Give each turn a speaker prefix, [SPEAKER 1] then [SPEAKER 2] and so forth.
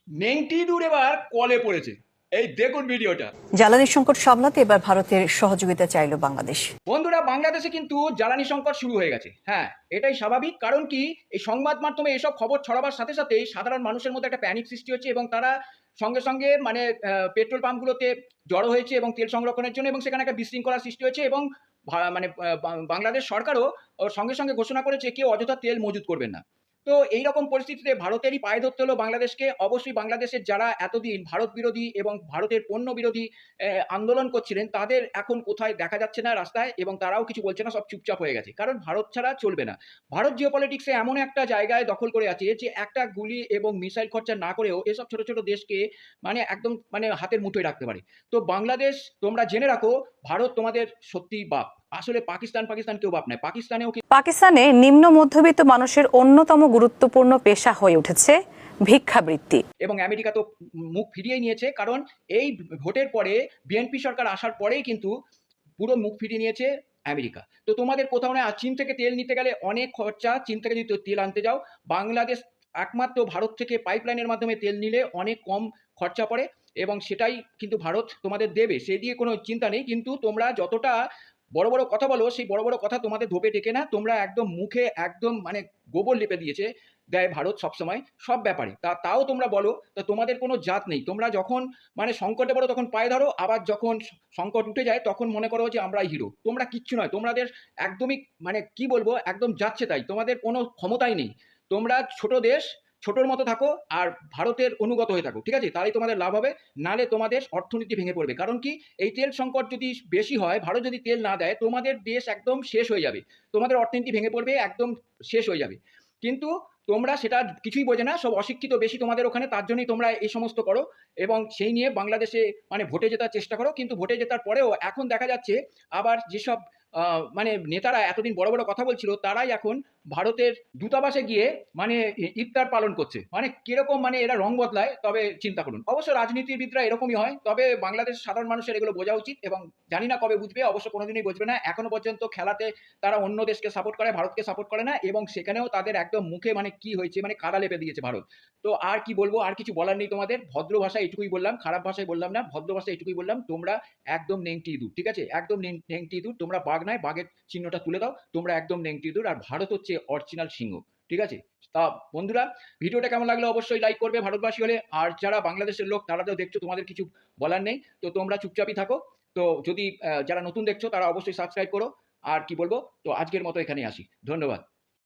[SPEAKER 1] নেংটি দূর এবার কলে পড়েছে। এই দেখুন ভিডিওটা।
[SPEAKER 2] জ্বালানি সংকট সামলাতে এবার ভারতের সহযোগিতা চাইল বাংলাদেশ।
[SPEAKER 1] বন্ধুরা, বাংলাদেশে কিন্তু জ্বালানি সংকট শুরু হয়ে গেছে। হ্যাঁ, এটাই স্বাভাবিক। কারণ কি, এই সংবাদ মাধ্যমে এসব খবর ছড়াবার সাথে সাথেই সাধারণ মানুষের মধ্যে একটা প্যানিক সৃষ্টি হচ্ছে এবং তারা সঙ্গে সঙ্গে মানে পেট্রোল পাম্পগুলোতে জড়ো হয়েছে এবং তেল সংরক্ষণের জন্য, এবং সেখানে একটা বিশৃঙ্খলা সৃষ্টি হয়েছে এবং মানে বাংলাদেশ সরকারও সঙ্গে সঙ্গে ঘোষণা করেছে কেউ অযথা তেল মজুত করবেন না। তো এই রকম পরিস্থিতিতে ভারতেরই পায়ে ধরতে হলো বাংলাদেশকে। অবশ্যই বাংলাদেশের যারা এতদিন ভারত বিরোধী এবং ভারতের পণ্য বিরোধী আন্দোলন করছিলেন, তাদের এখন কোথায় দেখা যাচ্ছে না রাস্তায়, এবং তারাও কিছু বলছে না, সব চুপচাপ হয়ে গেছে। কারণ ভারত ছাড়া চলবে না। ভারত জিওপলিটিক্সে এমন একটা জায়গায় দখল করে আছে যে একটা গুলি এবং মিসাইল খরচা না করেও এসব ছোট ছোট দেশকে মানে একদম মানে হাতের মুঠোয় রাখতে পারে। তো বাংলাদেশ, তোমরা জেনে রাখো, ভারত তোমাদের সত্যি বাপ। আসলে পাকিস্তান পাকিস্তান কেউ বাপ নয়। পাকিস্তানেও
[SPEAKER 2] পাকিস্তানে নিম্ন মধ্যবিত্ত মানুষের অন্যতম গুরুত্বপূর্ণ পেশা হয়ে উঠেছে ভিক্ষাবৃত্তি।
[SPEAKER 1] এবং আমেরিকা তো মুখ ফিরিয়ে নিয়েছে। কারণ এই ভোটের পরে বিএনপি সরকার আসার পরেই কিন্তু পুরো মুখ ফিরিয়ে নিয়েছে আমেরিকা। তো তোমাদের কোথাও না, চীন থেকে তেল নিতে গেলে অনেক খরচা। চীন থেকে যদি তেল আনতে যাও, বাংলাদেশ একমাত্র ভারত থেকে পাইপলাইনের মাধ্যমে তেল নিলে অনেক কম খরচা পড়ে, এবং সেটাই কিন্তু ভারত তোমাদের দেবে, সে দিয়ে কোনো চিন্তা নেই। কিন্তু তোমরা যতটা বড় বড় কথা বলো, সেই বড় বড় কথা তোমাদের ধোপে টেকে না। তোমরা একদম মুখে একদম মানে গোবর লেপে দিয়েছে দেয় ভারত সবসময় সব ব্যাপারে। তাও তোমরা বলো, তা তোমাদের কোনো জাত নেই। তোমরা যখন মানে সংকটে পড়ো তখন পায়ে ধরো, আবার যখন সংকট উঠে যায় তখন মনে করো যে আমরাই হিরো। তোমরা কিচ্ছু নয়। তোমাদের একদমই মানে কি বলবো, একদম যাচ্ছে তাই। তোমাদের কোনো ক্ষমতাই নেই। তোমরা ছোট দেশ, ছোটোর মতো থাকো আর ভারতের অনুগত হয়ে থাকো, ঠিক আছে? তাহলেই তোমাদের লাভ হবে। নালে তোমাদের অর্থনীতি ভেঙে পড়বে। কারণ কি, এই তেল সংকট যদি বেশি হয়, ভারত যদি তেল না দেয়, তোমাদের দেশ একদম শেষ হয়ে যাবে। তোমাদের অর্থনীতি ভেঙে পড়বে, একদম শেষ হয়ে যাবে। কিন্তু তোমরা সেটা কিছুই বোঝে না, সব অশিক্ষিত বেশি তোমাদের ওখানে, তার জন্যই তোমরা এই সমস্ত করো। এবং সেই নিয়ে বাংলাদেশে মানে ভোটে জেতার চেষ্টা করো। কিন্তু ভোটে জেতার পরেও এখন দেখা যাচ্ছে আবার যেসব মানে নেতারা এতদিন বড় বড় কথা বলছিল, তারাই এখন ভারতের দূতাবাসে গিয়ে মানে ইফতার পালন করছে। মানে কিরকম মানে এরা রং বদলায়, তবে চিন্তা করুন। অবশ্য রাজনীতিবিদরা এরকমই হয়, তবে বাংলাদেশের সাধারণ মানুষের এগুলো বোঝা উচিত, এবং জানি না কবে বুঝবে। অবশ্য কোনোদিনই বুঝবে না। এখনো পর্যন্ত খেলাতে তারা অন্য দেশকে সাপোর্ট করে, ভারতকে সাপোর্ট করে না, এবং সেখানেও তাদের একদম মুখে মানে কি হয়েছে, মানে কাদা লেপে দিয়েছে ভারত। তো আর কি বলবো, আর কিছু বলার নেই তোমাদের। ভদ্র ভাষায় এটুকুই বললাম, খারাপ ভাষায় বললাম না, ভদ্র ভাষায় এটুকুই বললাম, তোমরা একদম নেংটি ইঁদুর, ঠিক আছে? একদম নেংটি ইঁদুর। তোমরা বাঘ নয়, বাঘের চিহ্নটা তুলে দাও। তোমরা একদম নেংটি ইঁদুর, আর ভারত হচ্ছে অরিজিনাল সিংহ, ঠিক আছে? তা বন্ধুরা, ভিডিওটা কেমন লাগলো অবশ্যই লাইক করবে ভারতবাসী হলে। আর যারা বাংলাদেশের লোক, তারা তো দেখছো, তোমাদের কিছু বলার নেই। তো তোমরা চুপচাপই থাকো। তো যদি যারা নতুন দেখছো, তারা অবশ্যই সাবস্ক্রাইব করো। আর কি বলবো, তো আজকের মতো এখানেই আসি। ধন্যবাদ।